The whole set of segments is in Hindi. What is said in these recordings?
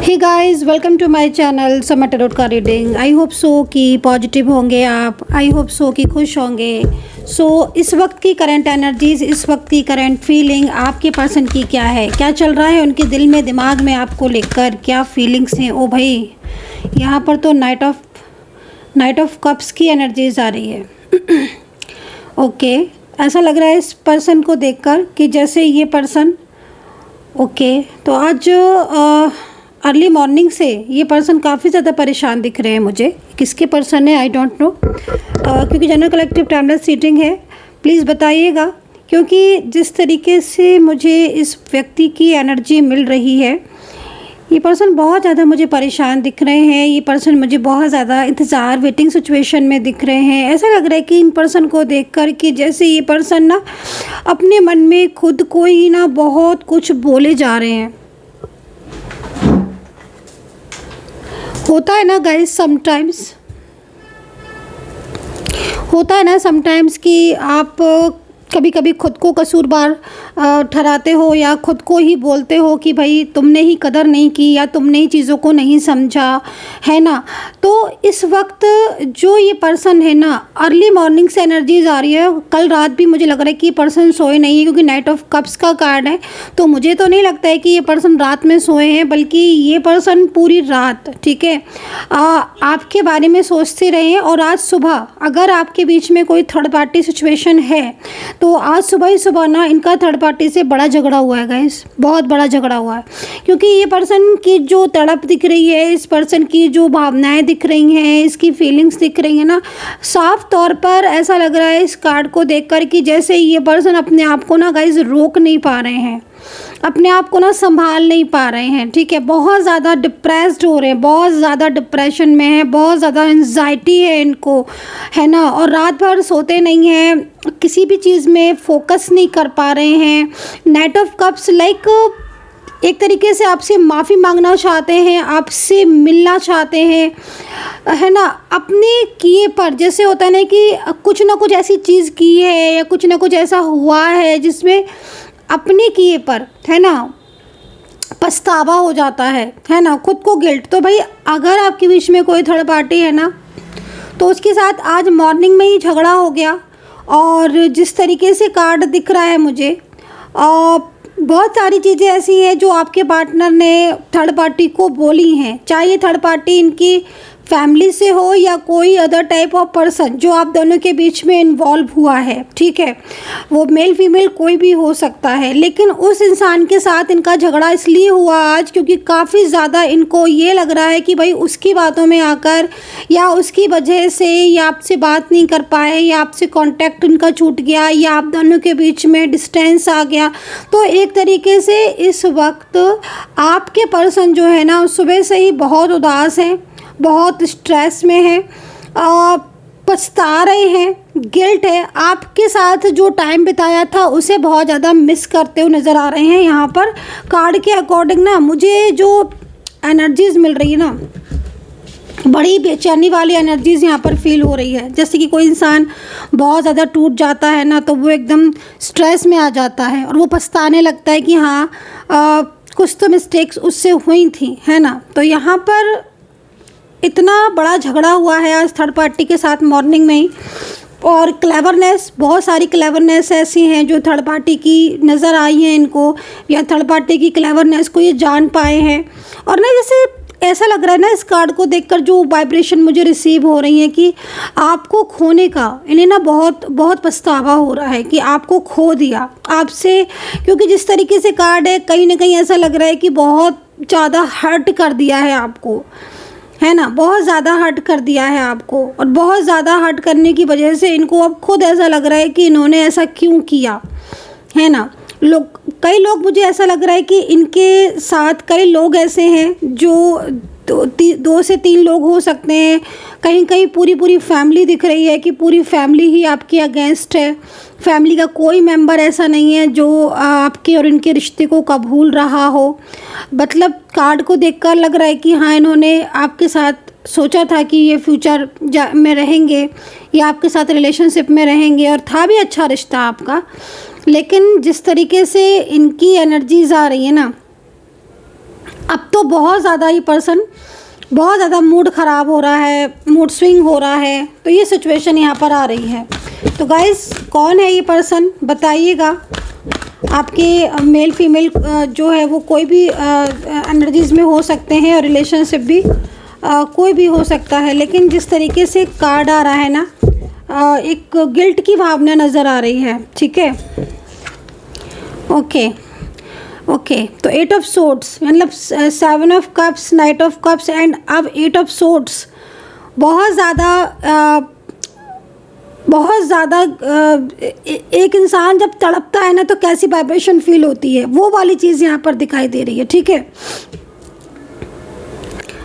Hey guys, welcome to my channel summer tarot का रीडिंग। आई होप सो कि पॉजिटिव होंगे आप। आई होप सो कि खुश होंगे। इस वक्त की करंट एनर्जीज, इस वक्त की करंट फीलिंग आपके पर्सन की क्या है, क्या चल रहा है उनके दिल में, दिमाग में आपको लेकर, क्या फीलिंग्स हैं। ओ भाई, यहाँ पर तो नाइट ऑफ कप्स की एनर्जीज आ रही है। ओके, ऐसा लग रहा है इस पर्सन को देखकर कि जैसे ये पर्सन तो आज अर्ली मॉर्निंग से ये पर्सन काफ़ी ज़्यादा परेशान दिख रहे हैं मुझे। किसके पर्सन है आई डोंट नो, क्योंकि जनरल कलेक्टिव टाइमलेस रीडिंग है। प्लीज़ बताइएगा, क्योंकि जिस तरीके से मुझे इस व्यक्ति की एनर्जी मिल रही है, ये पर्सन बहुत ज़्यादा मुझे परेशान दिख रहे हैं। ये पर्सन मुझे बहुत ज़्यादा इंतज़ार, वेटिंग सिचुएशन में दिख रहे हैं। ऐसा लग रहा है कि इन पर्सन को देखकर कि जैसे ये पर्सन ना अपने मन में खुद को ही ना बहुत कुछ बोले जा रहे हैं। होता है ना गाइस, समटाइम्स कि आप कभी कभी खुद को कसूरवार ठहराते हो या खुद को ही बोलते हो कि भाई तुमने ही कदर नहीं की या तुमने ही चीज़ों को नहीं समझा, है ना। तो इस वक्त जो ये पर्सन है ना, अर्ली मॉर्निंग से एनर्जीज आ रही है। कल रात भी मुझे लग रहा है कि ये पर्सन सोए नहीं है, क्योंकि नाइट ऑफ कप्स का कार्ड है। तो मुझे तो नहीं लगता है कि ये पर्सन रात में सोए हैं, बल्कि ये पर्सन पूरी रात, ठीक है, आपके बारे में सोचते रहे हैं। और आज सुबह अगर आपके बीच में कोई थर्ड पार्टी सिचुएशन है, तो आज सुबह ही सुबह ना इनका थर्ड पार्टी से बड़ा झगड़ा हुआ है गाइस, बहुत बड़ा झगड़ा हुआ है। क्योंकि ये पर्सन की जो तड़प दिख रही है, इस पर्सन की जो भावनाएं दिख रही हैं, इसकी फीलिंग्स दिख रही हैं ना, साफ तौर पर ऐसा लग रहा है इस कार्ड को देखकर कि जैसे ये पर्सन अपने आप को ना गाइस रोक नहीं पा रहे हैं, अपने आप को ना संभाल नहीं पा रहे हैं, ठीक है। बहुत ज़्यादा डिप्रेस्ड हो रहे हैं, बहुत ज़्यादा डिप्रेशन में है, बहुत ज़्यादा एंजाइटी है इनको, है ना। और रात भर सोते नहीं हैं, किसी भी चीज़ में फोकस नहीं कर पा रहे हैं। नाइट ऑफ कप्स लाइक एक तरीके से आपसे माफ़ी मांगना चाहते हैं, आपसे मिलना चाहते हैं, है ना। अपने किए पर जैसे होता है ना कि कुछ ना कुछ ऐसी चीज़ की है या कुछ ना कुछ ऐसा हुआ है जिसमें अपने किए पर, है ना, पछतावा हो जाता है ना, खुद को गिल्ट। तो भाई अगर आपके बीच में कोई थर्ड पार्टी है ना, तो उसके साथ आज मॉर्निंग में ही झगड़ा हो गया। और जिस तरीके से कार्ड दिख रहा है मुझे, बहुत सारी चीज़ें ऐसी हैं जो आपके पार्टनर ने थर्ड पार्टी को बोली हैं, चाहे ये थर्ड पार्टी इनकी फैमिली से हो या कोई अदर टाइप ऑफ पर्सन जो आप दोनों के बीच में इन्वॉल्व हुआ है, ठीक है। वो मेल फीमेल कोई भी हो सकता है, लेकिन उस इंसान के साथ इनका झगड़ा इसलिए हुआ आज क्योंकि काफ़ी ज़्यादा इनको ये लग रहा है कि भाई उसकी बातों में आकर या उसकी वजह से या आपसे बात नहीं कर पाए या आपसे कॉन्टैक्ट इनका छूट गया या आप दोनों के बीच में डिस्टेंस आ गया। तो एक तरीके से इस वक्त आपके पर्सन जो है ना, सुबह से ही बहुत उदास हैं, बहुत स्ट्रेस में है, पछता रहे हैं, गिल्ट है। आपके साथ जो टाइम बिताया था उसे बहुत ज़्यादा मिस करते हुए नज़र आ रहे हैं। यहाँ पर कार्ड के अकॉर्डिंग ना मुझे जो एनर्जीज मिल रही है ना, बड़ी बेचैनी वाली एनर्जीज यहाँ पर फील हो रही है। जैसे कि कोई इंसान बहुत ज़्यादा टूट जाता है ना, तो वो एकदम स्ट्रेस में आ जाता है और वो पछताने लगता है कि हाँ कुछ तो मिस्टेक्स उससे हुई थी, है ना। तो यहाँ पर इतना बड़ा झगड़ा हुआ है आज थर्ड पार्टी के साथ मॉर्निंग में ही। और क्लेवरनेस, बहुत सारी क्लेवरनेस ऐसी हैं जो थर्ड पार्टी की नज़र आई हैं इनको, या थर्ड पार्टी की क्लेवरनेस को ये जान पाए हैं। और ना जैसे ऐसा लग रहा है ना इस कार्ड को देखकर, जो वाइब्रेशन मुझे रिसीव हो रही है कि आपको खोने का इन्हें ना बहुत बहुत पछतावा हो रहा है कि आपको खो दिया आपसे। क्योंकि जिस तरीके से कार्ड है, कहीं ना कहीं ऐसा लग रहा है कि बहुत ज़्यादा हर्ट कर दिया है आपको, है ना, बहुत ज़्यादा हर्ट कर दिया है आपको। और बहुत ज़्यादा हर्ट करने की वजह से इनको अब खुद ऐसा लग रहा है कि इन्होंने ऐसा क्यों किया, है ना। कई लोग, मुझे ऐसा लग रहा है कि इनके साथ कई लोग ऐसे हैं जो दो से तीन लोग हो सकते हैं। कहीं कहीं पूरी फैमिली दिख रही है कि पूरी फैमिली ही आपके अगेंस्ट है। फैमिली का कोई मेंबर ऐसा नहीं है जो आपके और इनके रिश्ते को कबूल रहा हो। मतलब कार्ड को देखकर लग रहा है कि हाँ, इन्होंने आपके साथ सोचा था कि ये फ्यूचर में रहेंगे या आपके साथ रिलेशनशिप में रहेंगे, और था भी अच्छा रिश्ता आपका। लेकिन जिस तरीके से इनकी एनर्जीज आ रही है ना, अब तो बहुत ज़्यादा ही पर्सन, बहुत ज़्यादा मूड ख़राब हो रहा है, मूड स्विंग हो रहा है, तो ये सिचुएशन यहाँ पर आ रही है। तो गाइस कौन है ये पर्सन बताइएगा। आपके मेल फीमेल जो है वो कोई भी एनर्जीज़ में हो सकते हैं, और रिलेशनशिप भी कोई भी हो सकता है। लेकिन जिस तरीके से कार्ड आ रहा है ना, एक गिल्ट की भावना नज़र आ रही है। ठीक है, ओके तो 8 ऑफ सोर्ड्स मतलब 7 of cups, night of cups and अब 8 ऑफ सोर्ड्स। बहुत ज़्यादा एक इंसान जब तड़पता है ना तो कैसी वाइब्रेशन फील होती है, वो वाली चीज़ यहाँ पर दिखाई दे रही है। ठीक है,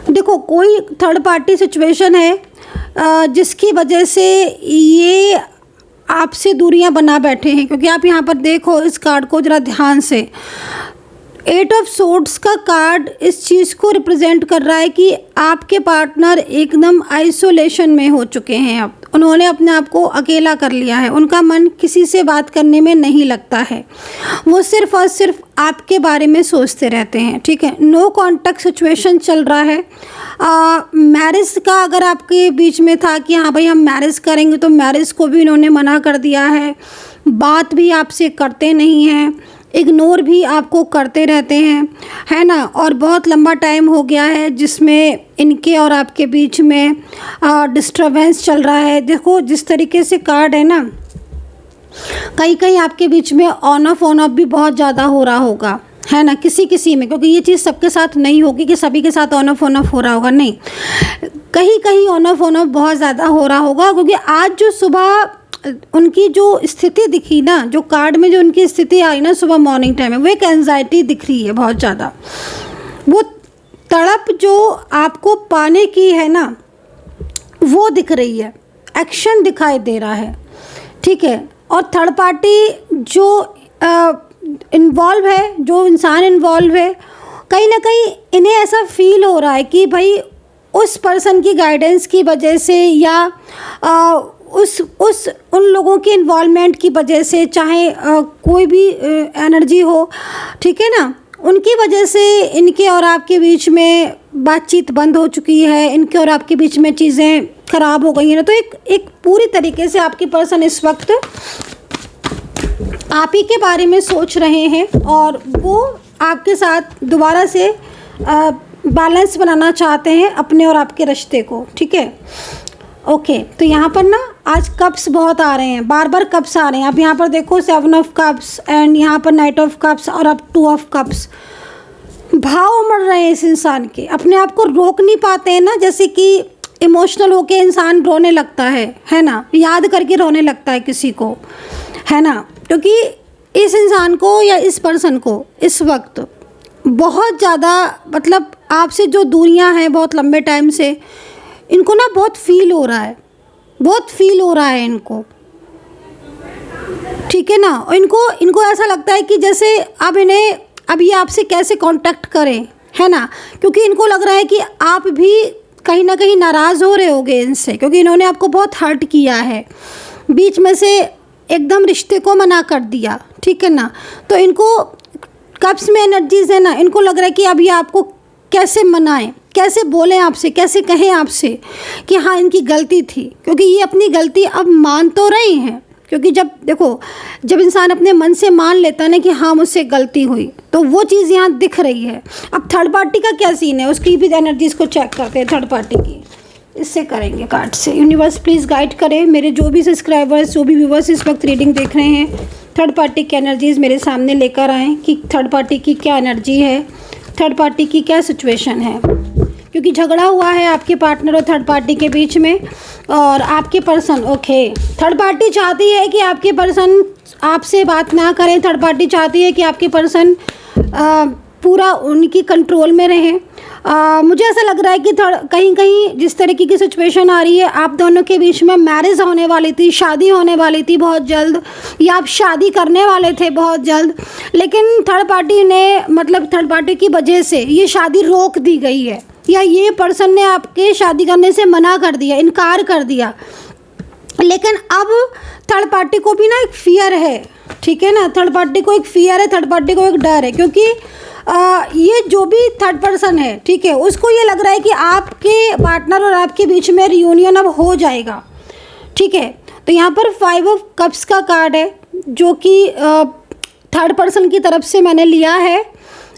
देखो कोई थर्ड पार्टी सिचुएशन है जिसकी वजह से ये आपसे दूरियां बना बैठे हैं, क्योंकि आप यहाँ पर देखो इस कार्ड को ज़रा ध्यान से। 8 ऑफ सोर्ड्स का कार्ड इस चीज़ को रिप्रेजेंट कर रहा है कि आपके पार्टनर एकदम आइसोलेशन में हो चुके हैं। अब उन्होंने अपने आप को अकेला कर लिया है, उनका मन किसी से बात करने में नहीं लगता है, वो सिर्फ़ और सिर्फ आपके बारे में सोचते रहते हैं। ठीक है, नो कॉन्टैक्ट सिचुएशन चल रहा है। मैरिज का अगर आपके बीच में था कि हाँ भाई हम मैरिज करेंगे, तो मैरिज को भी इन्होंने मना कर दिया है। बात भी आपसे करते नहीं हैं, इग्नोर भी आपको करते रहते हैं, है ना। और बहुत लंबा टाइम हो गया है जिसमें इनके और आपके बीच में डिस्टर्बेंस चल रहा है। देखो जिस तरीके से कार्ड है ना, कहीं आपके बीच में ऑन ऑफ भी बहुत ज़्यादा हो रहा होगा, है ना, किसी में, क्योंकि ये चीज़ सबके साथ नहीं होगी कि सभी के साथ ऑन ऑफ हो रहा होगा, नहीं, कहीं ऑन ऑफ बहुत ज़्यादा हो रहा होगा। क्योंकि आज जो सुबह उनकी जो स्थिति दिखी ना, जो कार्ड में जो उनकी स्थिति आई ना सुबह मॉर्निंग टाइम में, वो एक एंजाइटी दिख रही है बहुत ज़्यादा। वो तड़प जो आपको पाने की है ना, वो दिख रही है, एक्शन दिखाई दे रहा है। ठीक है, और थर्ड पार्टी जो इन्वॉल्व है, जो इंसान इन्वॉल्व है, कहीं ना कहीं इन्हें ऐसा फील हो रहा है कि भाई उस पर्सन की गाइडेंस की वजह से या उन लोगों के इन्वॉल्वमेंट की वजह से, चाहे कोई भी एनर्जी हो, ठीक है ना, उनकी वजह से इनके और आपके बीच में बातचीत बंद हो चुकी है, इनके और आपके बीच में चीज़ें ख़राब हो गई हैं ना। तो एक पूरी तरीके से आपकी पर्सन इस वक्त आप ही के बारे में सोच रहे हैं, और वो आपके साथ दोबारा से बैलेंस बनाना चाहते हैं अपने और आपके रिश्ते को। ठीक है, ओके तो यहाँ पर ना आज कप्स बहुत आ रहे हैं, बार कप्स आ रहे हैं। अब यहाँ पर देखो 7 ऑफ कप्स एंड यहाँ पर नाइट ऑफ कप्स और अब 2 ऑफ कप्स। भाव उमड़ रहे हैं इस इंसान के, अपने आप को रोक नहीं पाते हैं ना, जैसे कि इमोशनल होके इंसान रोने लगता है ना, याद करके रोने लगता है किसी को, है ना। क्योंकि इस इंसान को या इस पर्सन को इस वक्त बहुत ज़्यादा, मतलब आपसे जो दूरियां हैं बहुत लंबे टाइम से, इनको ना बहुत फील हो रहा है, बहुत फील हो रहा है इनको। ठीक है ना, और इनको ऐसा लगता है कि जैसे अब ये आपसे कैसे कांटेक्ट करें, है ना, क्योंकि इनको लग रहा है कि आप भी कहीं ना कहीं नाराज़ हो रहे होगे इनसे, क्योंकि इन्होंने आपको बहुत हर्ट किया है, बीच में से एकदम रिश्ते को मना कर दिया। ठीक है ना, तो इनको कप्स में एनर्जीज है ना, इनको लग रहा है कि अब ये आपको कैसे मनाएं, कैसे बोलें आपसे, कैसे कहें आपसे कि हाँ इनकी गलती थी, क्योंकि ये अपनी गलती अब मान तो रही हैं। क्योंकि जब इंसान अपने मन से मान लेता है ना कि हाँ मुझसे गलती हुई, तो वो चीज़ यहाँ दिख रही है। अब थर्ड पार्टी का क्या सीन है, उसकी भी एनर्जीज़ को चेक करते हैं थर्ड पार्टी की, इससे करेंगे कार्ड से। यूनिवर्स प्लीज़ गाइड करें मेरे जो भी सब्सक्राइबर्स, जो भी व्यूवर्स इस वक्त रीडिंग देख रहे हैं, थर्ड पार्टी की एनर्जीज़ मेरे सामने लेकर आएँ कि थर्ड पार्टी की क्या एनर्जी है, थर्ड पार्टी की क्या सिचुएशन है। क्योंकि झगड़ा हुआ है आपके पार्टनर और थर्ड पार्टी के बीच में, और आपके पर्सन, ओके, थर्ड पार्टी चाहती है कि आपके पर्सन आपसे बात ना करें, थर्ड पार्टी चाहती है कि आपके पर्सन पूरा उनकी कंट्रोल में रहें। मुझे ऐसा लग रहा है कि कहीं जिस तरीके की सिचुएशन आ रही है, आप दोनों के बीच में मैरिज होने वाली थी, शादी होने वाली थी बहुत जल्द, या आप शादी करने वाले थे बहुत जल्द, लेकिन थर्ड पार्टी ने, मतलब थर्ड पार्टी की वजह से ये शादी रोक दी गई है, या ये पर्सन ने आपके शादी करने से मना कर दिया, इनकार कर दिया। लेकिन अब थर्ड पार्टी को भी ना एक फियर है, ठीक है ना, थर्ड पार्टी को एक फियर है, थर्ड पार्टी को एक डर है, क्योंकि ये जो भी थर्ड पर्सन है, ठीक है, उसको ये लग रहा है कि आपके पार्टनर और आपके बीच में रियूनियन अब हो जाएगा, ठीक है। तो यहाँ पर 5 ऑफ कप्स का कार्ड है जो कि थर्ड पर्सन की तरफ से मैंने लिया है।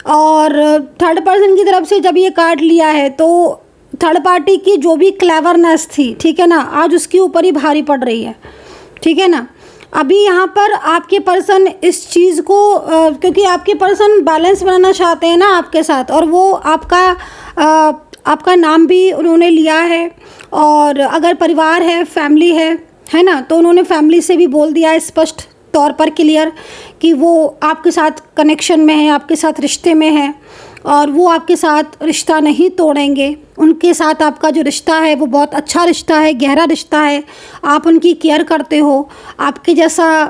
और थर्ड पर्सन की तरफ से जब ये कार्ड लिया है तो थर्ड पार्टी की जो भी क्लेवरनेस थी, ठीक है ना, आज उसके ऊपर ही भारी पड़ रही है, ठीक है ना। अभी यहाँ पर आपके पर्सन इस चीज़ को क्योंकि आपके पर्सन बैलेंस बनाना चाहते हैं ना आपके साथ, और वो आपका नाम भी उन्होंने लिया है। और अगर परिवार है, फैमिली है ना, तो उन्होंने फैमिली से भी बोल दिया है स्पष्ट तौर पर क्लियर कि वो आपके साथ कनेक्शन में है, आपके साथ रिश्ते में है और वो आपके साथ रिश्ता नहीं तोड़ेंगे। उनके साथ आपका जो रिश्ता है वो बहुत अच्छा रिश्ता है, गहरा रिश्ता है, आप उनकी केयर करते हो, आपके जैसा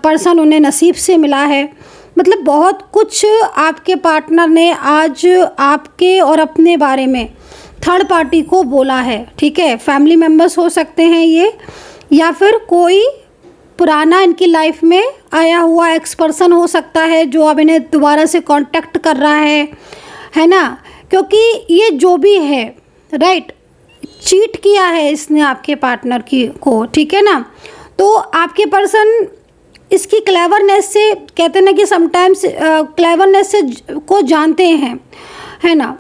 पर्सन उन्हें नसीब से मिला है। मतलब बहुत कुछ आपके पार्टनर ने आज आपके और अपने बारे में थर्ड पार्टी को बोला है, ठीक है। फैमिली मेम्बर्स हो सकते हैं ये, या फिर कोई पुराना इनकी लाइफ में आया हुआ एक्स पर्सन हो सकता है जो अब इन्हें दोबारा से कांटेक्ट कर रहा है ना। क्योंकि ये जो भी है, राइट, चीट किया है इसने आपके पार्टनर को, ठीक है ना। तो आपके पर्सन इसकी क्लेवरनेस से, कहते हैं ना कि समटाइम्स क्लेवरनेस से को जानते हैं, है ना,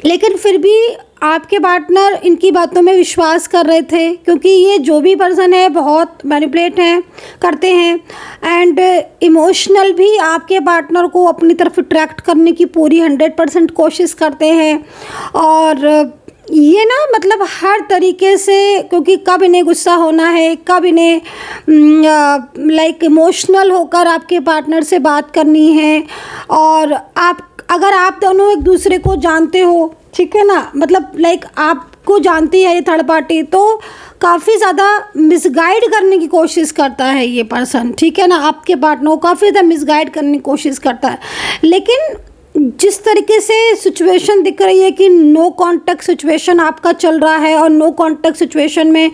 लेकिन फिर भी आपके पार्टनर इनकी बातों में विश्वास कर रहे थे। क्योंकि ये जो भी पर्सन है बहुत मैनिपुलेट करते हैं एंड इमोशनल भी आपके पार्टनर को अपनी तरफ अट्रैक्ट करने की पूरी 100% कोशिश करते हैं। और ये ना मतलब हर तरीके से, क्योंकि कब इन्हें गुस्सा होना है, कब इन्हें लाइक इमोशनल होकर आपके पार्टनर से बात करनी है। और अगर आप दोनों एक दूसरे को जानते हो, ठीक है ना, मतलब लाइक आपको जानती है ये थर्ड पार्टी, तो काफ़ी ज़्यादा मिसगाइड करने की कोशिश करता है ये पर्सन, ठीक है ना। आपके पार्टनर को काफ़ी ज़्यादा मिसगाइड करने की कोशिश करता है। लेकिन जिस तरीके से सिचुएशन दिख रही है कि नो कांटेक्ट सिचुएशन आपका चल रहा है, और नो कांटेक्ट सिचुएशन में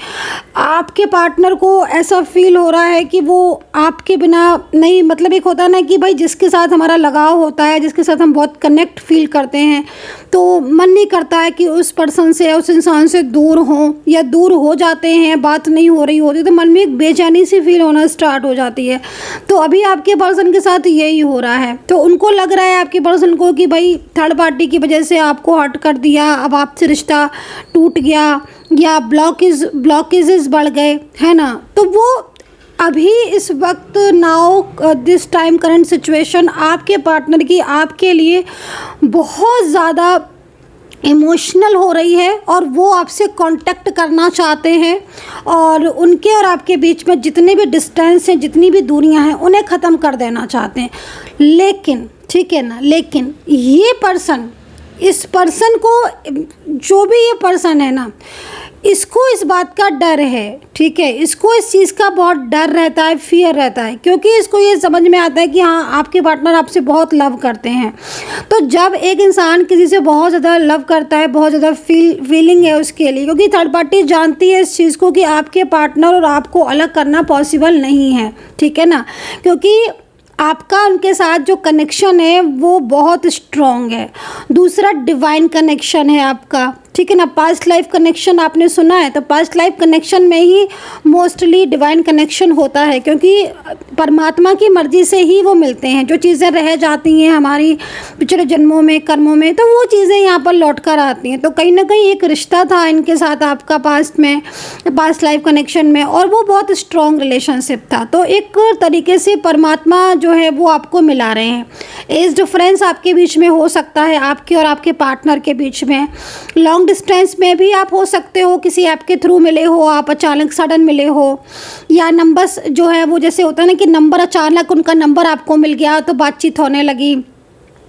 आपके पार्टनर को ऐसा फील हो रहा है कि वो आपके बिना नहीं, मतलब एक होता है ना कि भाई जिसके साथ हमारा लगाव होता है, जिसके साथ हम बहुत कनेक्ट फील करते हैं, तो मन नहीं करता है कि उस पर्सन से, उस इंसान से दूर हों, या दूर हो जाते हैं, बात नहीं हो रही होती तो मन में एक बेचैनी सी फील होना स्टार्ट हो जाती है। तो अभी आपके पर्सन के साथ यही हो रहा है। तो उनको लग रहा है आपके पर्सन को कि भाई थर्ड पार्टी की वजह से आपको हर्ट कर दिया, अब आपसे रिश्ता टूट गया, या ब्लॉकेजेस बढ़ गए, है ना। तो वो अभी इस वक्त now this time current situation आपके पार्टनर की आपके लिए बहुत ज़्यादा इमोशनल हो रही है, और वो आपसे कांटेक्ट करना चाहते हैं, और उनके और आपके बीच में जितने भी डिस्टेंस हैं, जितनी भी दूरियां हैं, उन्हें ख़त्म कर देना चाहते हैं। लेकिन ठीक है ना, लेकिन ये पर्सन, इस पर्सन को, जो भी ये पर्सन है ना, इसको इस बात का डर है, ठीक है, इसको इस चीज़ का बहुत डर रहता है, फियर रहता है। क्योंकि इसको ये समझ में आता है कि हाँ आपके पार्टनर आपसे बहुत लव करते हैं। तो जब एक इंसान किसी से बहुत ज़्यादा लव करता है, बहुत ज़्यादा फीलिंग है उसके लिए, क्योंकि थर्ड पार्टी जानती है इस चीज़ को कि आपके पार्टनर और आपको अलग करना पॉसिबल नहीं है, ठीक है ना। क्योंकि आपका उनके साथ जो कनेक्शन है वो बहुत स्ट्रॉन्ग है। दूसरा डिवाइन कनेक्शन है आपका, ठीक है ना। पास्ट लाइफ कनेक्शन आपने सुना है, तो पास्ट लाइफ कनेक्शन में ही मोस्टली डिवाइन कनेक्शन होता है, क्योंकि परमात्मा की मर्ज़ी से ही वो मिलते हैं। जो चीज़ें रह जाती हैं हमारी पिछले जन्मों में, कर्मों में, तो वो चीज़ें यहाँ पर लौट कर आती हैं। तो कहीं ना कहीं एक रिश्ता था इनके साथ आपका पास्ट में, पास्ट लाइफ कनेक्शन में, और वो बहुत स्ट्रॉन्ग रिलेशनशिप था। तो एक तरीके से परमात्मा जो है वो आपको मिला रहे हैं। एज डिफरेंस आपके बीच में हो सकता है, आपके और आपके पार्टनर के बीच में। लॉन्ग डिस्टेंस में भी आप हो सकते हो, किसी ऐप के थ्रू मिले हो, आप अचानक सडन मिले हो, या नंबर्स जो है वो जैसे होता है ना कि नंबर अचानक उनका नंबर आपको मिल गया तो बातचीत होने लगी,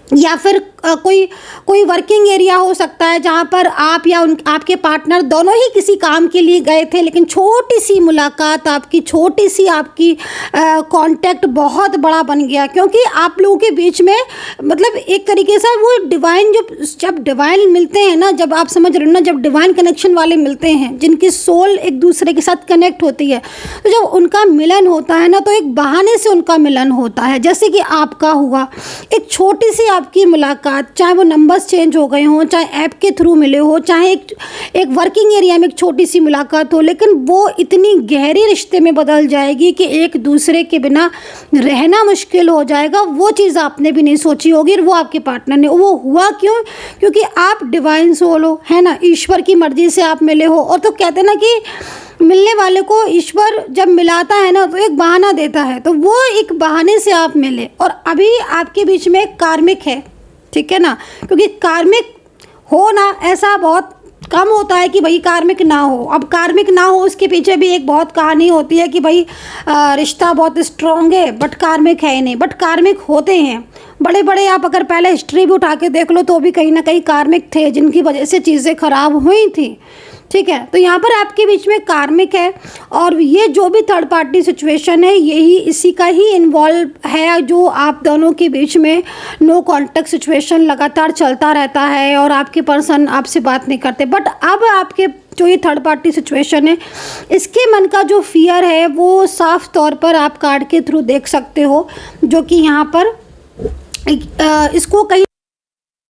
या फिर कोई वर्किंग एरिया हो सकता है जहाँ पर आप या आपके पार्टनर दोनों ही किसी काम के लिए गए थे, लेकिन छोटी सी मुलाकात आपकी, छोटी सी आपकी कांटेक्ट बहुत बड़ा बन गया, क्योंकि आप लोगों के बीच में मतलब एक तरीके से वो डिवाइन, जब डिवाइन मिलते हैं ना, जब आप समझ रहे हो ना, जब डिवाइन कनेक्शन वाले मिलते हैं, जिनकी सोल एक दूसरे के साथ कनेक्ट होती है, तो जब उनका मिलन होता है ना, तो एक बहाने से उनका मिलन होता है। जैसे कि आपका हुआ, एक छोटी सी आपकी मुलाकात, चाहे वो नंबर्स चेंज हो गए हों, चाहे ऐप के थ्रू मिले हो, चाहे एक वर्किंग एरिया में एक छोटी सी मुलाकात हो, लेकिन वो इतनी गहरी रिश्ते में बदल जाएगी कि एक दूसरे के बिना रहना मुश्किल हो जाएगा। वो चीज़ आपने भी नहीं सोची होगी और वो आपके पार्टनर ने। वो हुआ क्यों? क्योंकि आप डिवाइन सोल हो, है ना, ईश्वर की मर्जी से आप मिले हो। और तो कहते हैं ना कि मिलने वाले को ईश्वर जब मिलाता है ना, तो एक बहाना देता है, तो वो एक बहाने से आप मिले। और अभी आपके बीच में कार्मिक है, ठीक है ना, क्योंकि कार्मिक हो ना ऐसा बहुत कम होता है कि भाई कार्मिक ना हो। अब कार्मिक ना हो, उसके पीछे भी एक बहुत कहानी होती है कि भाई रिश्ता बहुत स्ट्रॉन्ग है बट कार्मिक है ही नहीं। बट कार्मिक होते हैं बड़े बड़े, आप अगर पहले हिस्ट्री भी उठा के देख लो तो भी कहीं ना कहीं कार्मिक थे जिनकी वजह से चीज़ें खराब हुई थी, ठीक है। तो यहाँ पर आपके बीच में कार्मिक है, और ये जो भी थर्ड पार्टी सिचुएशन है, यही इसी का ही इन्वॉल्व है, जो आप दोनों के बीच में नो कॉन्टेक्ट सिचुएशन लगातार चलता रहता है और आपके पर्सन आपसे बात नहीं करते। बट अब आपके जो ये थर्ड पार्टी सिचुएशन है, इसके मन का जो फियर है वो साफ तौर पर आप कार्ड के थ्रू देख सकते हो, जो कि यहाँ पर इसको कहीं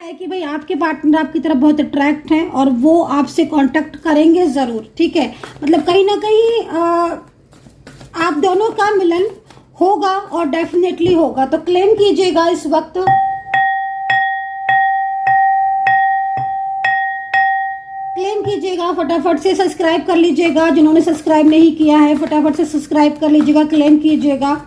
है कि भाई आपके पार्टनर आपकी तरफ बहुत अट्रैक्ट हैं और वो आपसे कांटेक्ट करेंगे ज़रूर, ठीक है। मतलब कहीं ना कहीं आप दोनों का मिलन होगा और डेफिनेटली होगा। तो क्लेम कीजिएगा इस वक्त, क्लेम कीजिएगा, फटाफट से सब्सक्राइब कर लीजिएगा। जिन्होंने सब्सक्राइब नहीं किया है फटाफट से सब्सक्राइब कर लीजिएगा, क्लेम कीजिएगा,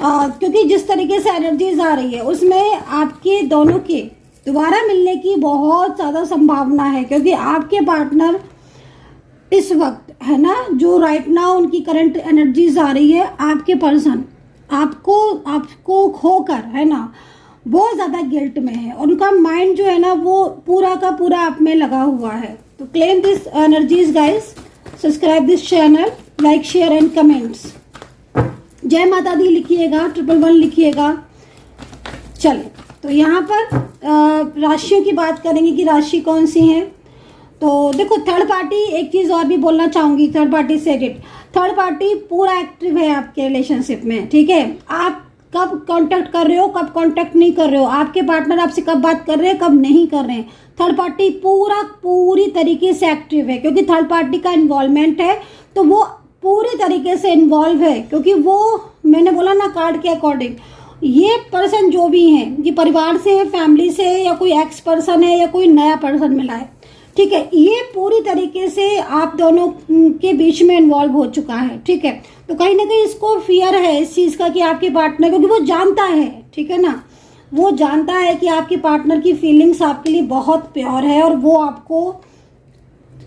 क्योंकि जिस तरीके से एनर्जीज आ रही है उसमें आपके दोनों के दोबारा मिलने की बहुत ज़्यादा संभावना है। क्योंकि आपके पार्टनर इस वक्त, है ना, जो राइट नाउ उनकी करंट एनर्जीज आ रही है, आपके पर्सन आपको खोकर, है ना, बहुत ज़्यादा गिल्ट में है और उनका माइंड जो है ना वो पूरा का पूरा आप में लगा हुआ है। तो claim this energies guys, subscribe this channel, like share and comments. जय माता दी लिखिएगा, 111 लिखिएगा। चलिए, तो यहाँ पर राशियों की बात करेंगे कि राशि कौन सी है। तो देखो, थर्ड पार्टी, एक चीज़ और भी बोलना चाहूँगी थर्ड पार्टी से रिलेटेड, थर्ड पार्टी पूरा एक्टिव है आपके रिलेशनशिप में, ठीक है। आप कब कांटेक्ट कर रहे हो, कब कांटेक्ट नहीं कर रहे हो, आपके पार्टनर आपसे कब बात कर रहे हैं, कब नहीं कर रहे हैं, थर्ड पार्टी पूरी तरीके से एक्टिव है। क्योंकि थर्ड पार्टी का इन्वॉल्वमेंट है तो वो पूरी तरीके से इन्वॉल्व है। क्योंकि वो, मैंने बोला ना, कार्ड के अकॉर्डिंग ये पर्सन जो भी हैं, ये परिवार से है, फैमिली से है, या कोई एक्स पर्सन है, या कोई नया पर्सन मिला है, ठीक है, ये पूरी तरीके से आप दोनों के बीच में इन्वॉल्व हो चुका है, ठीक है। तो कहीं ना कहीं इसको फियर है इस चीज़ का कि आपके पार्टनर, क्योंकि वो जानता है, ठीक है ना, वो जानता है कि आपके पार्टनर की फीलिंग्स आपके लिए बहुत प्योर है और वो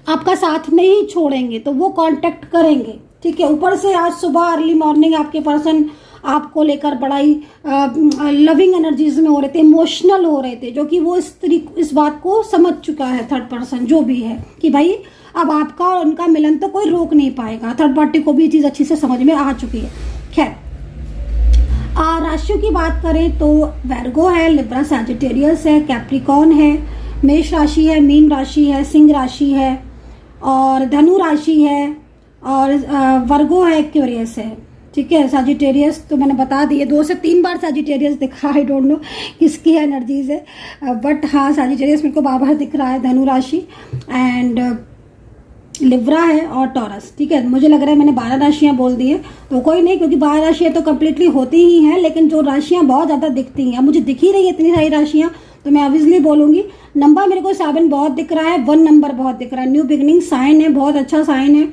आपका साथ नहीं छोड़ेंगे, तो वो कांटेक्ट करेंगे, ठीक है। ऊपर से आज सुबह अर्ली मॉर्निंग आपके पर्सन आपको लेकर बड़ा ही लविंग एनर्जीज में हो रहे थे, इमोशनल हो रहे थे, जो कि वो इस बात को समझ चुका है थर्ड पर्सन जो भी है कि भाई अब आपका और उनका मिलन तो कोई रोक नहीं पाएगा। थर्ड पार्टी को भी ये चीज़ अच्छी से समझ में आ चुकी है। खैर, राशियों की बात करें तो वर्गो है, लिब्रा सैजिटेरियस है, कैप्रिकॉर्न है, मेष राशि है, मीन राशि है, सिंह राशि है, और धनु राशि है, और वर्गो है, एक्वेरियस है, ठीक है। सैजिटेरियस तो मैंने बता दिए, 2 से 3 बार सैजिटेरियस दिखा, आई डोंट नो किसकी एनर्जीज है, बट हाँ सैजिटेरियस मेरे को बार दिख रहा है। धनु राशि एंड लिब्रा है और टॉरस, ठीक है। मुझे लग रहा है मैंने 12 राशियाँ बोल दी है, तो कोई नहीं, क्योंकि 12 राशियाँ तो कम्प्लीटली होती ही हैं, लेकिन जो राशियाँ बहुत ज़्यादा दिखती हैं, अब मुझे दिख ही रही है इतनी सारी राशियाँ, तो मैं ऑब्वियसली बोलूँगी। नंबर मेरे को 7 बहुत दिख रहा है, 1 नंबर बहुत दिख रहा है, न्यू बिगनिंग साइन है, बहुत अच्छा साइन है,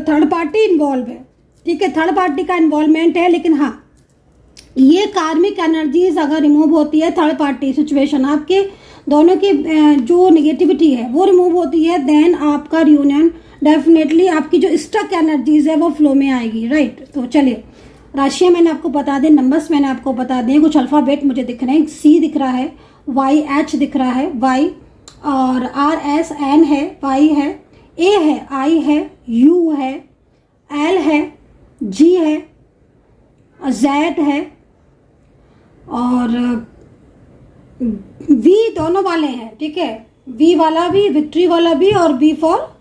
थर्ड पार्टी इन्वॉल्व है, ठीक है, थर्ड पार्टी का इन्वॉल्वमेंट है। लेकिन हाँ, ये कार्मिक एनर्जीज अगर रिमूव होती है, थर्ड पार्टी सिचुएशन, आपके दोनों की जो नेगेटिविटी है वो रिमूव होती है, देन आपका रियूनियन डेफिनेटली, आपकी जो स्टक एनर्जीज है वो फ्लो में आएगी, राइट। तो चलिए, राशियाँ मैंने आपको बता दें, नंबर्स मैंने आपको बता दें, कुछ अल्फ़ाबेट मुझे दिख रहे हैं, सी दिख रहा है, YH दिख रहा है Y, और RS N है, Y है, A है, I है, U है, L है, G है, Z है और V दोनों वाले हैं, ठीक है। V वाला भी, विक्ट्री वाला भी, और B for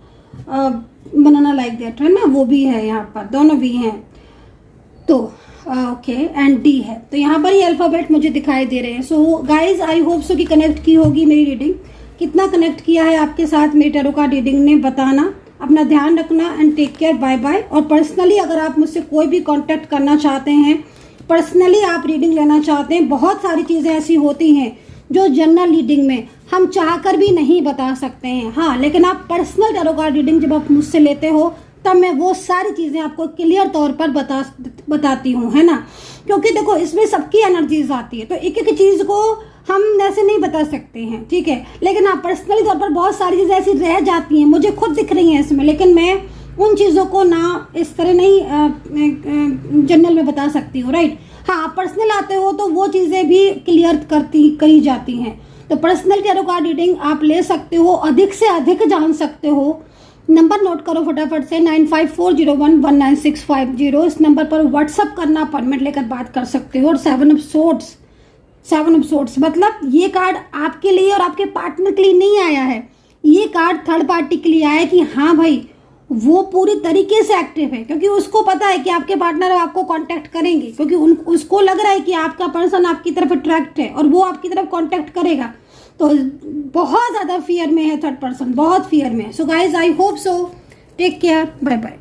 banana like that है ना, वो भी है यहाँ पर, दोनों भी हैं। तो ओके एंड D है, तो यहाँ पर ये अल्फ़ाबेट मुझे दिखाई दे रहे हैं। सो गाइज आई होप सो कि कनेक्ट की होगी मेरी रीडिंग। कितना कनेक्ट किया है आपके साथ मेरी टैरो कार्ड रीडिंग ने, बताना। अपना ध्यान रखना and take care, bye bye. और पर्सनली अगर आप मुझसे कोई भी कांटेक्ट करना चाहते हैं, पर्सनली आप रीडिंग लेना चाहते हैं, बहुत सारी चीज़ें ऐसी होती हैं जो जनरल रीडिंग में हम चाहकर भी नहीं बता सकते हैं, हाँ, लेकिन आप पर्सनल टैरो कार्ड रीडिंग जब आप मुझसे लेते हो तब मैं वो सारी चीज़ें आपको क्लियर तौर पर बताती हूँ, है ना। क्योंकि देखो इसमें सबकी एनर्जीज आती है, तो एक एक चीज़ को हम ऐसे नहीं बता सकते हैं, ठीक है। लेकिन आप पर्सनली तौर पर बहुत सारी चीज़ें ऐसी रह जाती हैं, मुझे खुद दिख रही हैं इसमें, लेकिन मैं उन चीज़ों को ना इस तरह नहीं जनरल में बता सकती हूँ, राइट। हाँ, आप पर्सनल आते हो तो वो चीज़ें भी क्लियर करी जाती हैं। तो पर्सनल टैरो कार्ड रीडिंग आप ले सकते हो, अधिक से अधिक जान सकते हो। नंबर नोट करो फटाफट से, 9540119650। इस नंबर पर व्हाट्सअप करना, अपॉइंटमेंट लेकर बात कर सकते हो। और 7 एपिसोड्स मतलब ये कार्ड आपके लिए और आपके पार्टनर के लिए नहीं आया है, ये कार्ड थर्ड पार्टी के लिए आया है कि हाँ भाई वो पूरी तरीके से एक्टिव है, क्योंकि उसको पता है कि आपके पार्टनर आपको कांटेक्ट करेंगे, क्योंकि उसको लग रहा है कि आपका पर्सन आपकी तरफ अट्रैक्ट है और वो आपकी तरफ कांटेक्ट करेगा। तो बहुत ज़्यादा फियर में है थर्ड पर्सन, बहुत फियर में है। So guys I hope so, take care, bye bye.